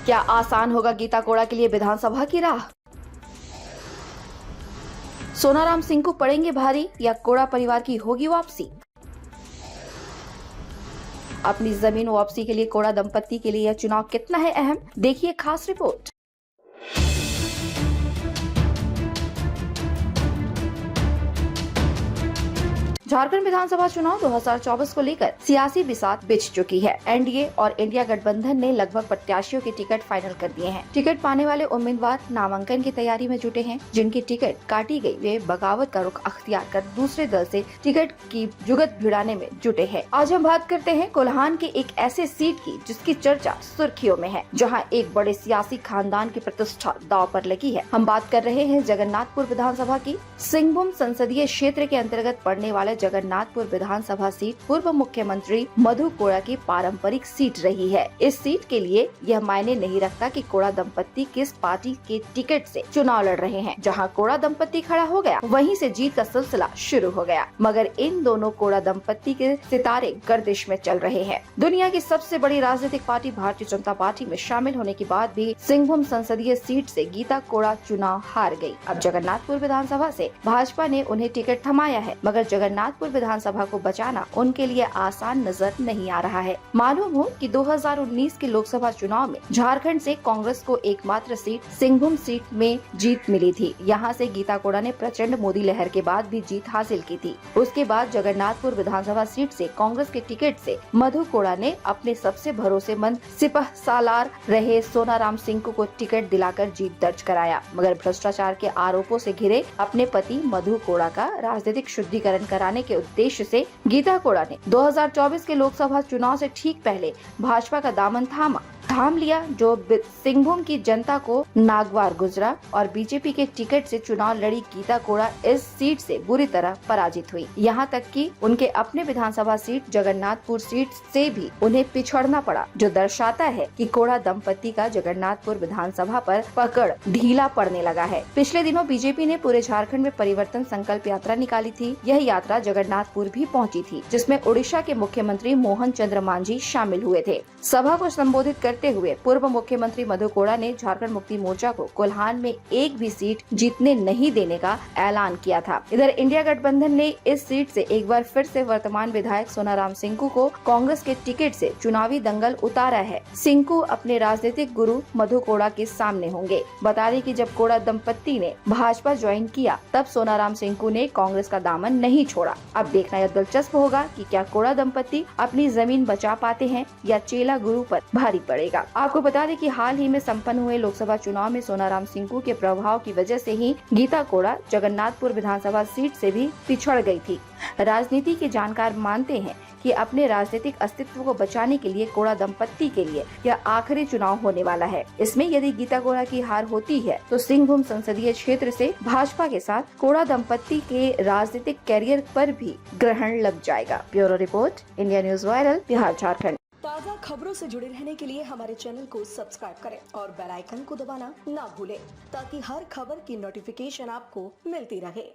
क्या आसान होगा गीता कोड़ा के लिए विधानसभा की राह? सोनाराम सिंह को पड़ेंगे भारी या कोड़ा परिवार की होगी वापसी? अपनी जमीन वापसी के लिए कोड़ा दंपत्ति के लिए यह चुनाव कितना है अहम, देखिए खास रिपोर्ट। झारखंड विधानसभा चुनाव 2024 को लेकर सियासी बिसात बिछ चुकी है। एनडीए और इंडिया गठबंधन ने लगभग प्रत्याशियों के टिकट फाइनल कर दिए हैं। टिकट पाने वाले उम्मीदवार नामांकन की तैयारी में जुटे हैं। जिनकी टिकट काटी गई वे बगावत का रुख अख्तियार कर दूसरे दल से टिकट की जुगत भिड़ाने में जुटे हैं। आज हम बात करते हैं कोल्हान के एक ऐसे सीट की जिसकी चर्चा सुर्खियों में है, जहाँ एक बड़े सियासी खानदान की प्रतिष्ठा दांव पर लगी है। हम बात कर रहे हैं जगन्नाथपुर विधानसभा की। सिंहभूम संसदीय क्षेत्र के अंतर्गत पड़ने वाले जगन्नाथपुर विधानसभा सीट पूर्व मुख्यमंत्री मधु कोड़ा की पारंपरिक सीट रही है। इस सीट के लिए यह मायने नहीं रखता कि कोड़ा दंपत्ति किस पार्टी के टिकट से चुनाव लड़ रहे हैं। जहां कोड़ा दंपत्ति खड़ा हो गया, वहीं से जीत का सिलसिला शुरू हो गया। मगर इन दोनों कोड़ा दंपत्ति के सितारे गर्दिश में चल रहे हैं। दुनिया की सबसे बड़ी राजनीतिक पार्टी भारतीय जनता पार्टी में शामिल होने के बाद भी सिंहभूम संसदीय सीट से गीता कोड़ा चुनाव हार गयी। अब जगन्नाथपुर विधानसभा से भाजपा ने उन्हें टिकट थमाया है, मगर जगन्नाथपुर विधानसभा को बचाना उनके लिए आसान नजर नहीं आ रहा है। मालूम हो कि 2019 के लोकसभा चुनाव में झारखंड से कांग्रेस को एकमात्र सीट सिंहभूम सीट में जीत मिली थी। यहां से गीता कोड़ा ने प्रचंड मोदी लहर के बाद भी जीत हासिल की थी। उसके बाद जगन्नाथपुर विधानसभा सीट से कांग्रेस के टिकट से मधु कोड़ा ने अपने सबसे भरोसेमंद सिपह सालार रहे सोनाराम सिंह को टिकट दिलाकर जीत दर्ज कराया। मगर भ्रष्टाचार के आरोपों से घिरे अपने पति मधु कोड़ा का राजनीतिक शुद्धिकरण कराने के उद्देश्य से गीता कोड़ा ने 2024 के लोकसभा चुनाव से ठीक पहले भाजपा का दामन थाम लिया, जो सिंहभूम की जनता को नागवार गुजरा और बीजेपी के टिकट से चुनाव लड़ी गीता कोड़ा इस सीट से बुरी तरह पराजित हुई। यहाँ तक कि उनके अपने विधानसभा सीट जगन्नाथपुर सीट से भी उन्हें पिछड़ना पड़ा, जो दर्शाता है कि कोड़ा दंपत्ति का जगन्नाथपुर विधानसभा पर पकड़ ढीला पड़ने लगा है। पिछले दिनों बीजेपी ने पूरे झारखंड में परिवर्तन संकल्प यात्रा निकाली थी। यह यात्रा जगन्नाथपुर भी पहुंची थी, जिसमें उड़ीसा के मुख्यमंत्री मोहन चंद्र मांझी शामिल हुए थे। सभा को संबोधित करते हुए पूर्व मुख्यमंत्री मधु कोड़ा ने झारखंड मुक्ति मोर्चा को कोल्हान में एक भी सीट जीतने नहीं देने का ऐलान किया था। इधर इंडिया गठबंधन ने इस सीट से एक बार फिर से वर्तमान विधायक सोनाराम सिंह को कांग्रेस के टिकट से चुनावी दंगल उतारा है। सिंह अपने राजनीतिक गुरु मधु कोड़ा के सामने होंगे। बता दें कि जब कोड़ा दंपत्ति ने भाजपा ज्वाइन किया, तब सोनाराम सिंह ने कांग्रेस का दामन नहीं छोड़ा। अब देखना यह दिलचस्प होगा कि क्या कोड़ा दंपत्ति अपनी जमीन बचा पाते हैं या चेला गुरु पर भारी पड़ेगा। आपको बता दें कि हाल ही में संपन्न हुए लोकसभा चुनाव में सोनाराम सिंह के प्रभाव की वजह से ही गीता कोड़ा जगन्नाथपुर विधानसभा सीट से भी पिछड़ गई थी। राजनीति के जानकार मानते हैं कि अपने राजनीतिक अस्तित्व को बचाने के लिए कोड़ा दंपत्ति के लिए यह आखिरी चुनाव होने वाला है। इसमें यदि गीता कोड़ा की हार होती है तो सिंहभूम संसदीय क्षेत्र से भाजपा के साथ कोड़ा दंपत्ति के राजनीतिक कैरियर पर भी ग्रहण लग जाएगा। Bureau report, India news viral, Bihar Jharkhand. ताज़ा खबरों से जुड़े रहने के लिए हमारे चैनल को सब्सक्राइब करें और बेल आइकन को दबाना ना भूलें, ताकि हर खबर की नोटिफिकेशन आपको मिलती रहे।